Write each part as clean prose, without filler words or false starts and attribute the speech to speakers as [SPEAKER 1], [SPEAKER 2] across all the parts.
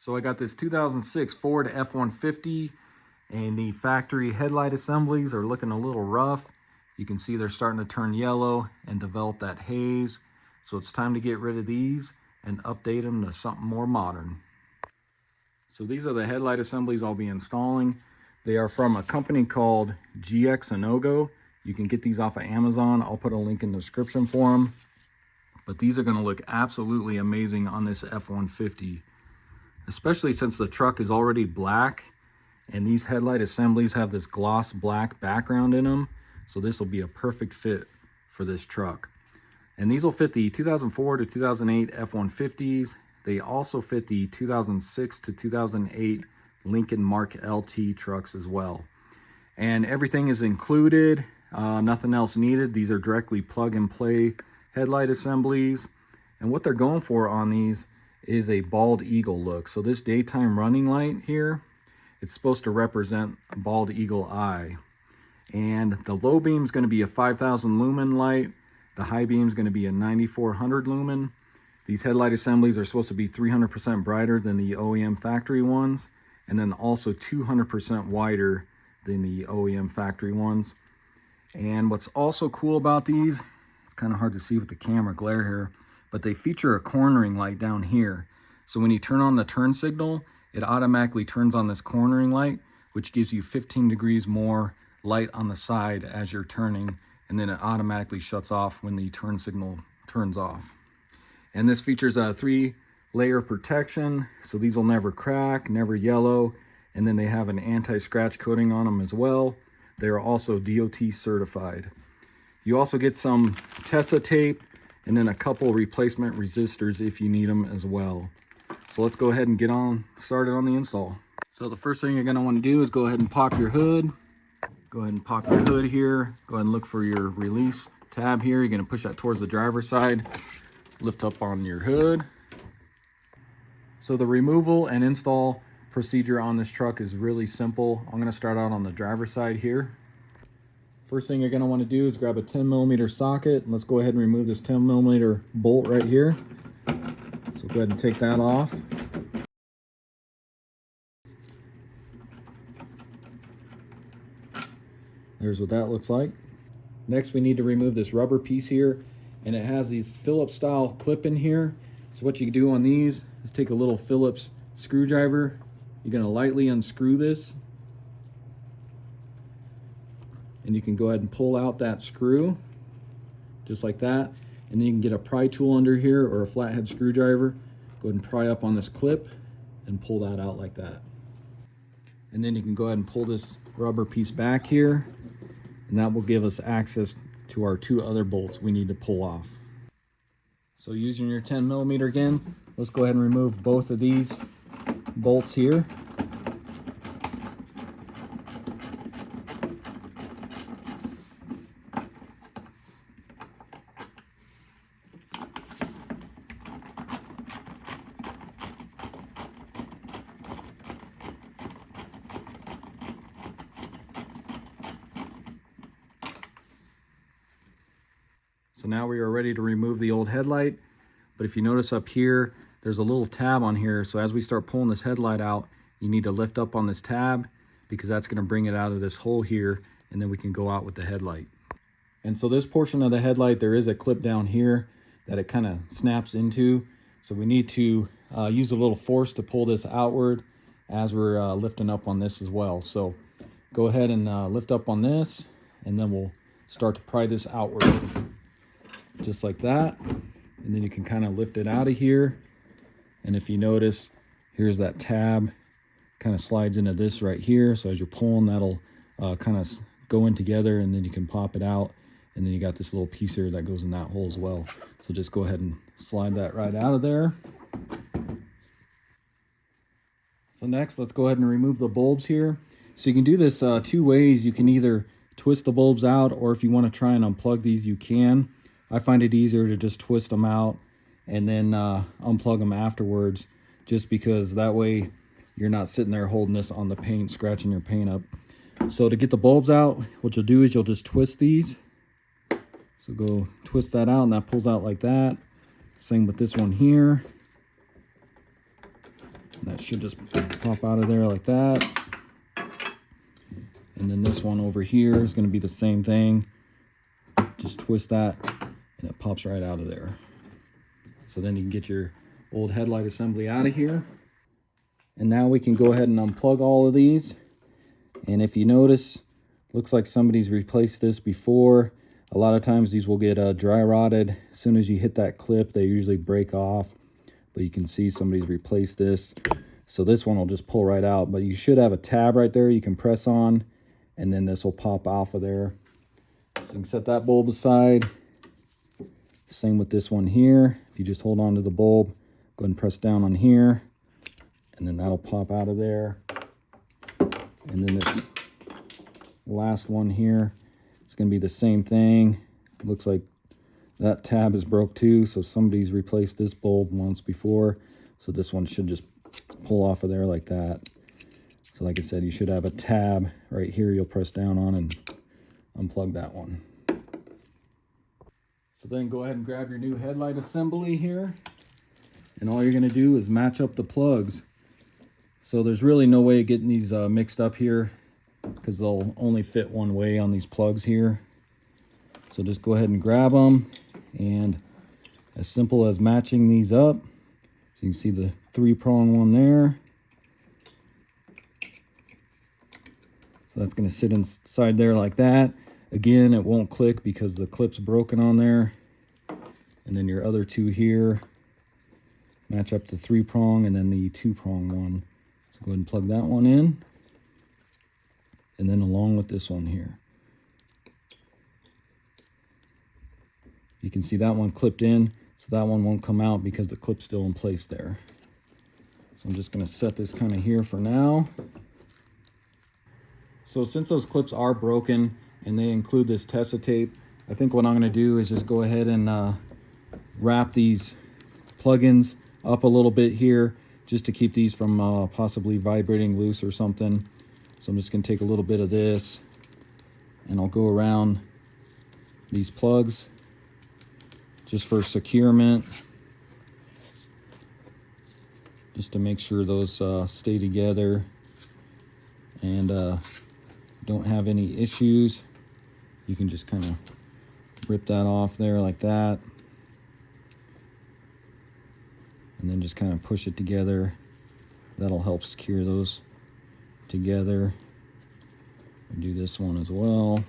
[SPEAKER 1] So I got this 2006 Ford F-150 and the factory headlight assemblies are looking a little rough. You can see they're starting to turn yellow and develop that haze. So it's time to get rid of these and update them to something more modern. So these are the headlight assemblies I'll be installing. They are from a company called GX Inogo. You can get these off of Amazon. I'll put a link in the description for them. But these are going to look absolutely amazing on this F-150. Especially since the truck is already black and these headlight assemblies have this gloss black background in them. So this will be a perfect fit for this truck. And these will fit the 2004 to 2008 F-150s. They also fit the 2006 to 2008 Lincoln Mark LT trucks as well. And everything is included, nothing else needed. These are directly plug and play headlight assemblies. And what they're going for on these is a bald eagle look. So this daytime running light here, it's supposed to represent a bald eagle eye. And the low beam is going to be a 5,000 lumen light. The high beam is going to be a 9,400 lumen. These headlight assemblies are supposed to be 300% brighter than the OEM factory ones, and then also 200% wider than the OEM factory ones. And what's also cool about these, it's kind of hard to see with the camera glare here, but they feature a cornering light down here. So when you turn on the turn signal, it automatically turns on this cornering light, which gives you 15 degrees more light on the side as you're turning, and then it automatically shuts off when the turn signal turns off. And this features a 3-layer protection, so these will never crack, never yellow, and then they have an anti-scratch coating on them as well. They are also DOT certified. You also get some Tessa tape and then a couple replacement resistors if you need them as well. So let's go ahead and get started on the install. So the first thing you're going to want to do is go ahead and pop your hood. Go ahead and pop your hood here. Go ahead and look for your release tab here. You're going to push that towards the driver's side. Lift up on your hood. So the removal and install procedure on this truck is really simple. I'm going to start out on the driver's side here. First thing you're going to want to do is grab a 10mm socket. Let's go ahead and remove this 10mm bolt right here. So go ahead and take that off. There's what that looks like. Next, we need to remove this rubber piece here, and it has these Phillips style clip in here. So what you can do on these is take a little Phillips screwdriver. You're going to lightly unscrew this, and you can go ahead and pull out that screw just like that. And then you can get a pry tool under here or a flathead screwdriver. Go ahead and pry up on this clip and pull that out like that. And then you can go ahead and pull this rubber piece back here, and that will give us access to our 2 other bolts we need to pull off. So using your 10mm again, let's go ahead and remove both of these bolts here. So now we are ready to remove the old headlight. But if you notice up here, there's a little tab on here. So as we start pulling this headlight out, you need to lift up on this tab because that's going to bring it out of this hole here, and then we can go out with the headlight. And so this portion of the headlight, there is a clip down here that it kind of snaps into. So we need to use a little force to pull this outward as we're lifting up on this as well. So go ahead and lift up on this, and then we'll start to pry this outward. Just like that. And then you can kind of lift it out of here. And if you notice, here's that tab, kind of slides into this right here. So as you're pulling, that'll kind of go in together, and then you can pop it out. And then you got this little piece here that goes in that hole as well. So just go ahead and slide that right out of there. So next, let's go ahead and remove the bulbs here. So you can do this 2 ways. You can either twist the bulbs out, or if you want to try and unplug these, you can. I find it easier to just twist them out and then unplug them afterwards, just because that way you're not sitting there holding this on the paint, scratching your paint up. So to get the bulbs out, what you'll do is you'll just twist these. So go twist that out, and that pulls out like that. Same with this one here. And that That should just pop out of there like that. And then this one over here is going to be the same thing. Just twist that and it pops right out of there. So then you can get your old headlight assembly out of here. And now we can go ahead and unplug all of these. And if you notice, looks like somebody's replaced this before. A lot of times these will get dry rotted. As soon as you hit that clip, they usually break off. But you can see somebody's replaced this. So this one will just pull right out. But you should have a tab right there you can press on. And then this will pop off of there. So you can set that bulb aside. Same with this one here. If you just hold on to the bulb, go ahead and press down on here. And then that'll pop out of there. And then this last one here, it's going to be the same thing. It looks like that tab is broke too, so somebody's replaced this bulb once before. So this one should just pull off of there like that. So like I said, you should have a tab right here you'll press down on and unplug that one. So then go ahead and grab your new headlight assembly here. And all you're going to do is match up the plugs. So there's really no way of getting these mixed up here because they'll only fit one way on these plugs here. So just go ahead and grab them, and as simple as matching these up. So you can see the 3-prong one there. So that's going to sit inside there like that. Again, it won't click because the clip's broken on there. And then your other two here match up the 3-prong and then the 2-prong one. So go ahead and plug that one in. And then along with this one here. You can see that one clipped in, so that one won't come out because the clip's still in place there. So I'm just going to set this kind of here for now. So since those clips are broken and they include this Tessa tape, I think what I'm going to do is just go ahead and wrap these plugins up a little bit here, just to keep these from possibly vibrating loose or something. So I'm just going to take a little bit of this and I'll go around these plugs just for securement, just to make sure those stay together and don't have any issues. You can just kind of rip that off there like that. And then just kind of push it together. That'll help secure those together. I'll do this one as well.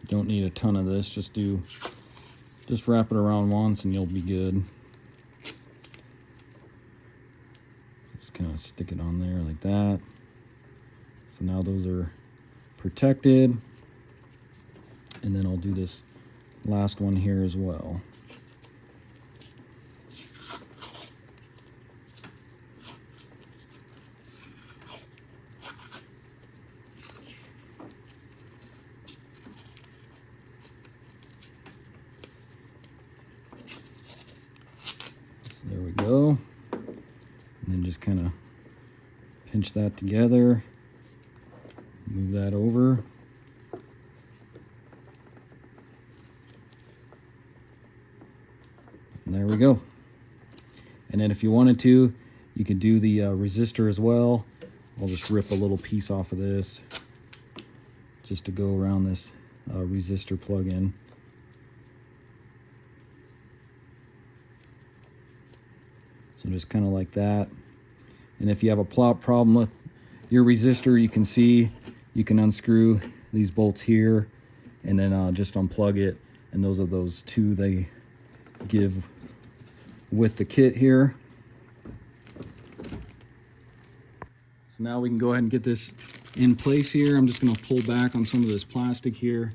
[SPEAKER 1] Don't need a ton of this, just wrap it around once and you'll be good. Just kind of stick it on there like that. So now those are protected. And then I'll do this last one here as well. So there we go. And then just kind of pinch that together. Move that over. And there we go. And then if you wanted to, you could do the resistor as well. I'll just rip a little piece off of this just to go around this resistor plug-in. So just kind of like that. And if you have a problem with your resistor, you can see you can unscrew these bolts here and then just unplug it. And those are those two they give with the kit here. So now we can go ahead and get this in place here. I'm just going to pull back on some of this plastic here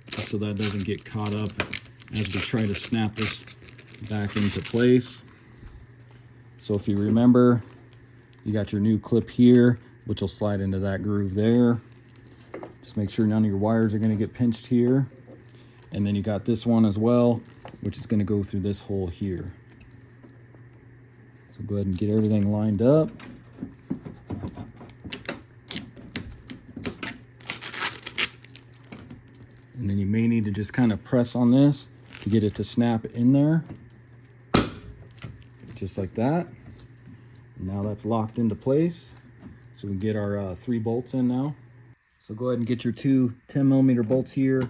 [SPEAKER 1] so that doesn't get caught up as we try to snap this back into place. So if you remember, you got your new clip here, which will slide into that groove there. Just make sure none of your wires are going to get pinched here. And then you got this one as well, which is going to go through this hole here. So go ahead and get everything lined up. And then you may need to just kind of press on this to get it to snap in there. Just like that. And now that's locked into place. So we can get our 3 bolts in now. So go ahead and get your 2 10mm bolts here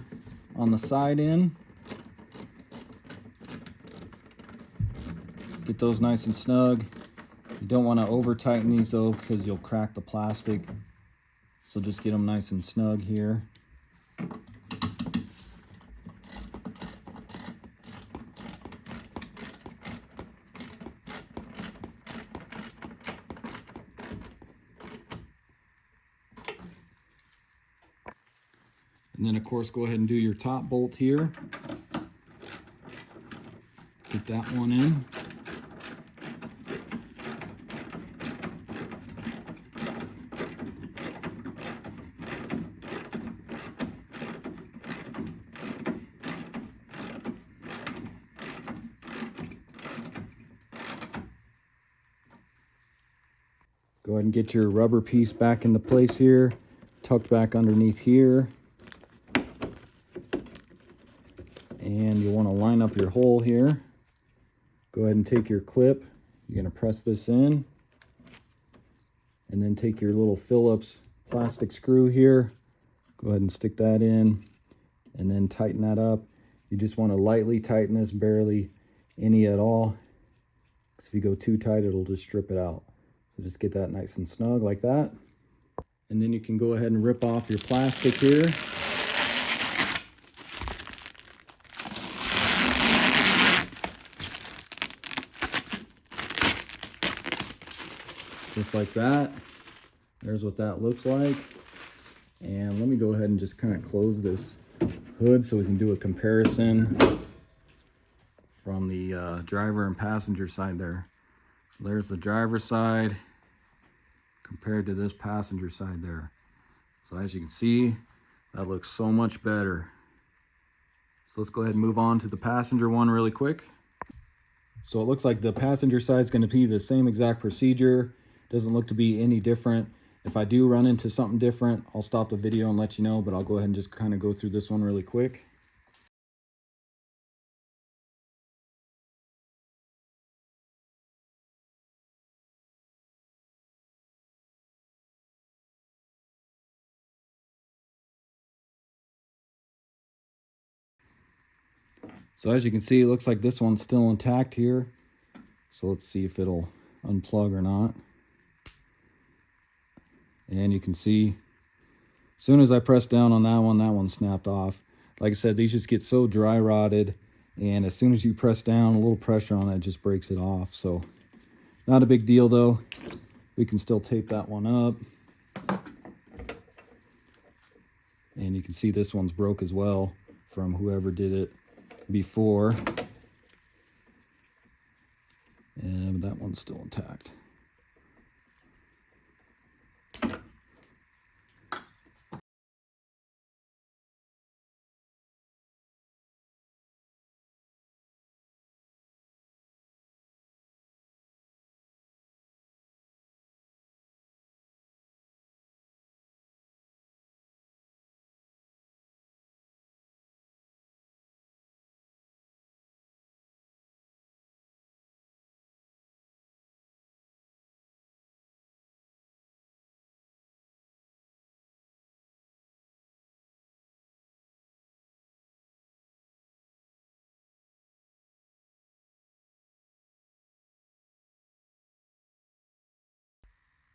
[SPEAKER 1] on the side in. Get those nice and snug. You don't want to over tighten these though, because you'll crack the plastic. So just get them nice and snug here. And then of course go ahead and do your top bolt here. Get that one in. Go ahead and get your rubber piece back into place here, tucked back underneath here. And you want to line up your hole here. Go ahead and take your clip. You're going to press this in. And then take your little Phillips plastic screw here. Go ahead and stick that in. And then tighten that up. You just want to lightly tighten this, barely any at all. Because if you go too tight, it'll just strip it out. So just get that nice and snug like that. And then you can go ahead and rip off your plastic here. Just like that. There's what that looks like. And let me go ahead and just kind of close this hood so we can do a comparison from the driver and passenger side there. So there's the driver's side compared to this passenger side there. So as you can see, that looks so much better. So let's go ahead and move on to the passenger one really quick. So it looks like the passenger side is going to be the same exact procedure. Doesn't look to be any different. If I do run into something different, I'll stop the video and let you know, but I'll go ahead and just kind of go through this one really quick. So as you can see, it looks like this one's still intact here. So let's see if it'll unplug or not. And you can see, as soon as I press down on that one snapped off. Like I said, these just get so dry rotted, and as soon as you press down, a little pressure on it just breaks it off. So not a big deal though. We can still tape that one up. And you can see this one's broke as well from whoever did it before. And that one's still intact.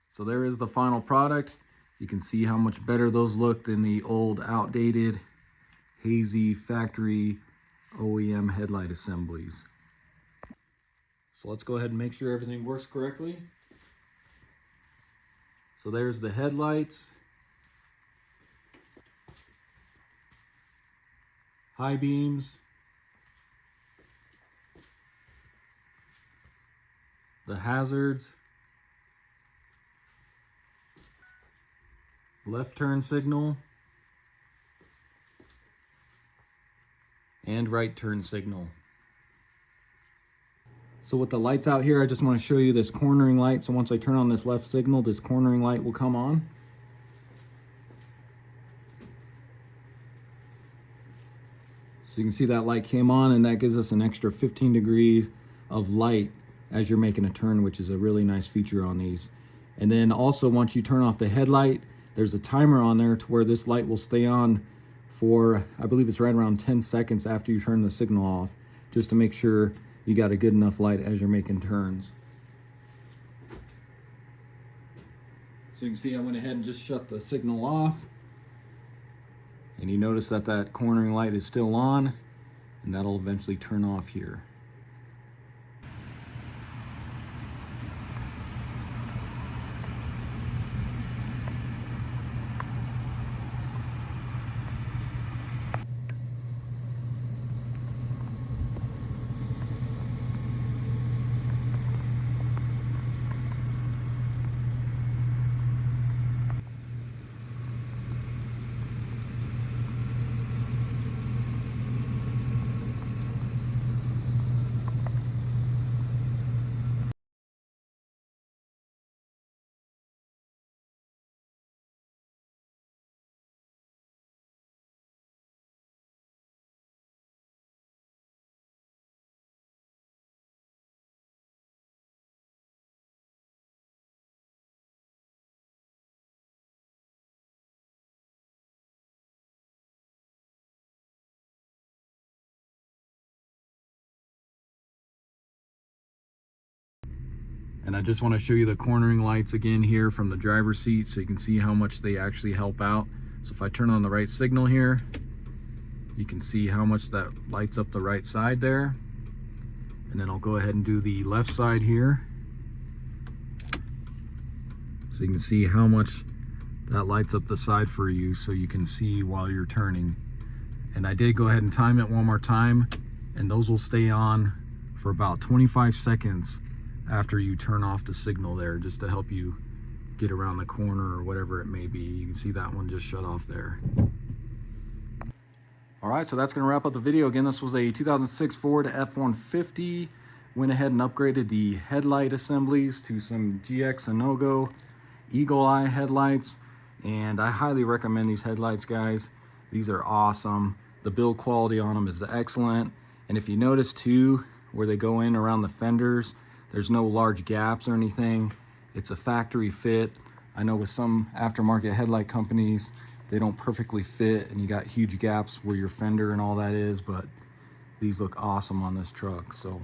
[SPEAKER 1] So there is the final product. You can see how much better those look than the old outdated hazy factory OEM headlight assemblies. So let's go ahead and make sure everything works correctly. So there's the headlights, high beams, the hazards, left turn signal, and right turn signal. So with the lights out here, I just want to show you this cornering light. So once I turn on this left signal, this cornering light will come on. So you can see that light came on, and that gives us an extra 15 degrees of light as you're making a turn, which is a really nice feature on these. And then also, once you turn off the headlight, there's a timer on there to where this light will stay on for, I believe it's right around 10 seconds after you turn the signal off, just to make sure you got a good enough light as you're making turns. So you can see I went ahead and just shut the signal off. And you notice that that cornering light is still on, and that'll eventually turn off here. And I just want to show you the cornering lights again here from the driver's seat so you can see how much they actually help out. So if I turn on the right signal here, you can see how much that lights up the right side there. And then I'll go ahead and do the left side here. So you can see how much that lights up the side for you so you can see while you're turning. And I did go ahead and time it one more time, and those will stay on for about 25 seconds after you turn off the signal there, just to help you get around the corner or whatever it may be. You can see that one just shut off there. All right, so that's gonna wrap up the video. Again, this was a 2006 Ford F-150. Went ahead and upgraded the headlight assemblies to some GX Inogo Eagle Eye headlights. And I highly recommend these headlights, guys. These are awesome. The build quality on them is excellent. And if you notice too, where they go in around the fenders, there's no large gaps or anything. It's a factory fit. I know with some aftermarket headlight companies, they don't perfectly fit and you got huge gaps where your fender and all that is, but these look awesome on this truck. So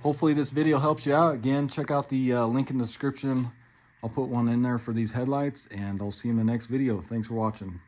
[SPEAKER 1] hopefully this video helps you out. Again, check out the link in the description. I'll put one in there for these headlights, and I'll see you in the next video. Thanks for watching.